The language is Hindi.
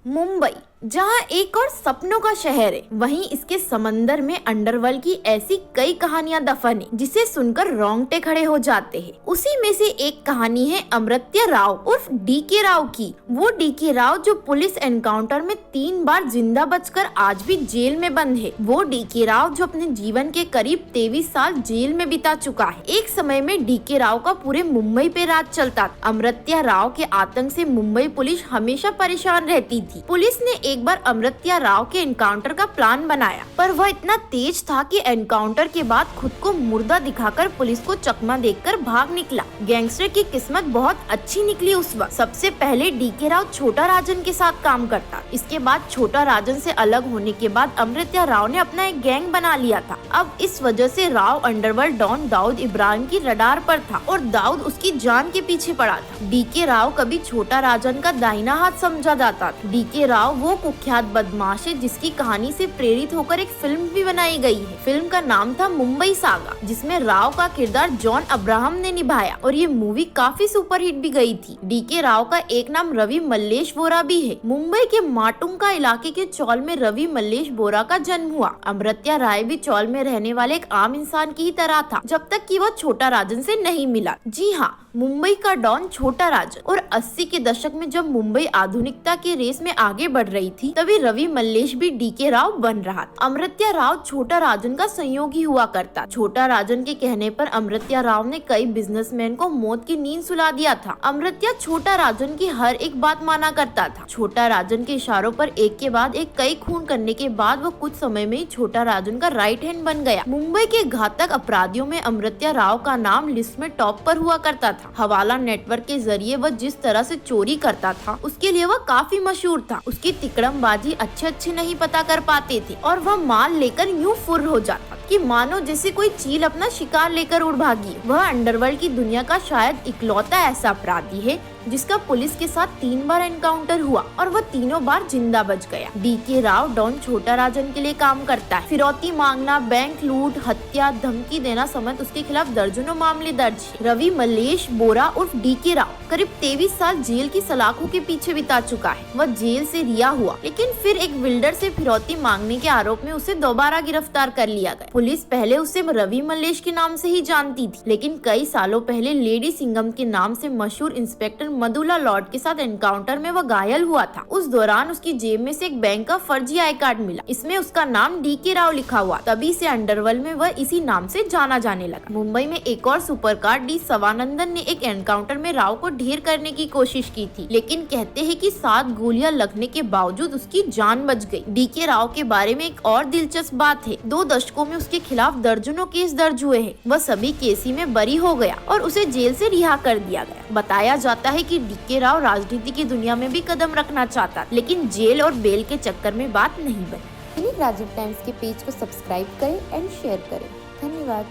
मुंबई जहाँ एक और सपनों का शहर है, वहीं इसके समंदर में अंडरवर्ल्ड की ऐसी कई कहानियां दफन है जिसे सुनकर रोंगटे खड़े हो जाते हैं। उसी में से एक कहानी है अमृत्य राव उर्फ डीके राव की। वो डीके राव जो पुलिस एनकाउंटर में 3 बार जिंदा बचकर आज भी जेल में बंद है। वो डीके राव जो अपने जीवन के करीब 23 साल जेल में बिता चुका है। एक समय में डीके राव का पूरे मुंबई पे राज चलता था। अमृत्य राव के आतंक से मुंबई पुलिस हमेशा परेशान रहती थी। पुलिस ने एक बार अमृत्य राव के एनकाउंटर का प्लान बनाया, पर वह इतना तेज था कि एनकाउंटर के बाद खुद को मुर्दा दिखाकर पुलिस को चकमा देकर भाग निकला। गैंगस्टर की किस्मत बहुत अच्छी निकली उस वक्त। सबसे पहले डीके राव छोटा राजन के साथ काम करता। इसके बाद छोटा राजन से अलग होने के बाद अमृत्य राव ने अपना एक गैंग बना लिया था। अब इस वजह से राव अंडरवर्ल्ड डॉन दाऊद इब्राहिम की रडार पर था और दाऊद उसकी जान के पीछे पड़ा था। डीके राव कभी छोटा राजन का दाहिना हाथ समझा जाता था। डीके राव वो कुख्यात बदमाश है जिसकी कहानी से प्रेरित होकर एक फिल्म भी बनाई गई है। फिल्म का नाम था मुंबई सागा, जिसमें राव का किरदार जॉन अब्राहम ने निभाया और ये मूवी काफी सुपरहिट भी गई थी। डीके राव का एक नाम रवि मल्लेश बोरा भी है। मुंबई के माटुंगा इलाके के चौल में रवि मल्लेश बोरा का जन्म हुआ। अमृत्य राय भी चौल में रहने वाले एक आम इंसान की ही तरह था, जब तक कि वह छोटा राजन से नहीं मिला। जी हाँ, मुंबई का डॉन छोटा राजन। और 80 के दशक में जब मुंबई आधुनिकता के रेस में आगे बढ़ रही थी, तभी रवि मल्लेश भी डीके राव बन रहा था। अमृत्य राव छोटा राजन का संयोगी हुआ करता। छोटा राजन के कहने पर अमृत्य राव ने कई बिजनेसमैन को मौत की नींद सुला दिया था। अमृत्य छोटा राजन की हर एक बात माना करता था। छोटा राजन के इशारों पर एक के बाद एक कई खून करने के बाद वो कुछ समय में ही छोटा राजन का राइट हैंड बन गया। मुंबई के घातक अपराधियों में अमृत्य राव का नाम लिस्ट में टॉप पर हुआ करता था। हवाला नेटवर्क के जरिए वह जिस तरह से चोरी करता था, उसके लिए वह काफी मशहूर था। उसकी तिकड़मबाजी अच्छे नहीं पता कर पाते थे और वह माल लेकर यूं फुर्र हो जाता कि मानो जैसे कोई चील अपना शिकार लेकर उड़ भागी। वह अंडरवर्ल्ड की दुनिया का शायद इकलौता ऐसा अपराधी है जिसका पुलिस के साथ 3 बार एनकाउंटर हुआ और वह तीनों बार जिंदा बच गया। डीके राव डॉन छोटा राजन के लिए काम करता है। फिरौती मांगना, बैंक लूट, हत्या, धमकी देना समेत उसके खिलाफ दर्जनों मामले दर्ज है। रवि मल्लेश बोरा उर्फ डीके राव करीब 23 साल जेल की सलाखों के पीछे बिता चुका है। वह जेल से रिहा हुआ, लेकिन फिर एक बिल्डर से फिरौती मांगने के आरोप में उसे दोबारा गिरफ्तार कर लिया गया। पुलिस पहले उसे रवि मल्लेश के नाम से ही जानती थी, लेकिन कई सालों पहले लेडी सिंघम के नाम से मशहूर इंस्पेक्टर मधुला लॉर्ड के साथ एनकाउंटर में वह घायल हुआ था। उस दौरान उसकी जेब में से एक बैंक का फर्जी आई कार्ड मिला। इसमें उसका नाम डीके राव लिखा हुआ। तभी से अंडरवर्ल्ड में वह इसी नाम से जाना जाने लगा। मुंबई में एक और सुपरकार डी सवानंदन ने एक एनकाउंटर में राव को ढेर करने की कोशिश की थी, लेकिन कहते हैं कि 7 गोलियां लगने के बावजूद उसकी जान बच गई। डीके राव के बारे में एक और दिलचस्प बात है, 2 दशकों में उसके खिलाफ दर्जनों केस दर्ज हुए हैं। वह सभी केस में बरी हो गया और उसे जेल से रिहा कर दिया गया। बताया जाता है कि डीके राव राजनीति की दुनिया में भी कदम रखना चाहता, लेकिन जेल और बेल के चक्कर में बात नहीं बनी। दैनिक राजीव टाइम्स के पेज को सब्सक्राइब करें एंड शेयर करें। धन्यवाद।